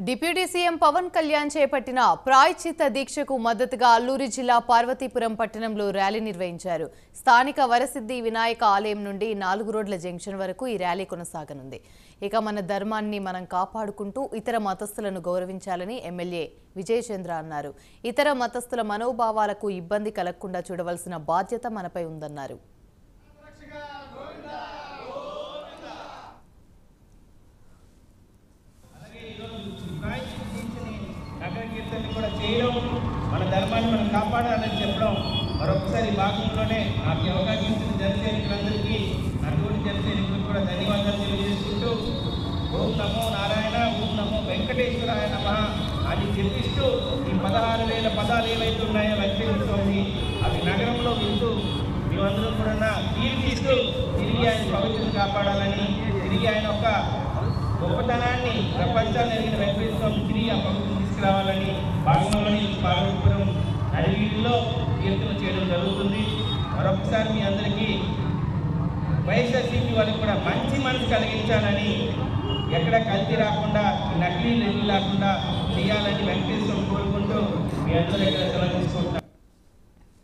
Deputy CM Pawan Kalyan చేపట్టిన ప్రాయశ్చిత్త దీక్షకు మద్దతుగా అల్లూరి జిల్లా పార్వతీపురం పట్టణంలో ర్యాలీ నిర్వహించారు. స్థానిక వరసిద్ధి వినాయక ఆలయం నుండి 4 రోడ్ల జంక్షన్ వరకు ఈ ర్యాలీ కొనసాగనుంది. ఇక మన ధర్మాన్ని మనం కాపాడుకుంటూ ఇతర మతస్థులను గౌరవించాలని ఎమ్మెల్యే విజయచంద్ర అన్నారు. ఇతర మతస్థుల మనోభావాలకు ఇబ్బంది కలగకుండా చూడవలసిన బాధ్యత మనపై ఉందన్నారు. మన ధర్మాన్ని మనం కాపాడాలని చెప్పడం మరొకసారి భాగంలోనే నాకు అవకాశం ఇచ్చిన జనసైనికులందరికీ అటువంటి జనసైనికులకు కూడా ధన్యవాదాలు తెలియజేసుకుంటూ ఓం నమో నారాయణ, ఓం నమో వెంకటేశ్వరాయ నమః అని చెప్పిస్తూ ఈ 16,000 పదాలు ఏవైతే ఉన్నాయో వెంకటేశ్వర స్వామి అవి నగరంలో వింటూ మేమందరం కూడా కీర్తిస్తూ తిరిగి ఆయన పవిత్రను కాపాడాలని, తిరిగి ఆయన ఒక గొప్పతనాన్ని ప్రపంచాన్ని ఎరిగిన వెంకటేశ్వర స్వామి తిరిగి ఆ పవిత్రం తీసుకురావాలని భాగంలోని పార్వతీపురం నడివీధిలో కీర్తన చేయడం జరుగుతుంది. మరొకసారి మీ అందరికీ వైఎస్ఆర్సీపీ వాళ్ళకి కూడా మంచి మనసు కలిగించాలని, ఎక్కడ కల్తీ రాకుండా నకిలీ లేకుండా చేయాలని వెంకటేశ్వరం కోరుకుంటూ మీ అందరి దగ్గర సెలవు తీసుకుంటున్నాను.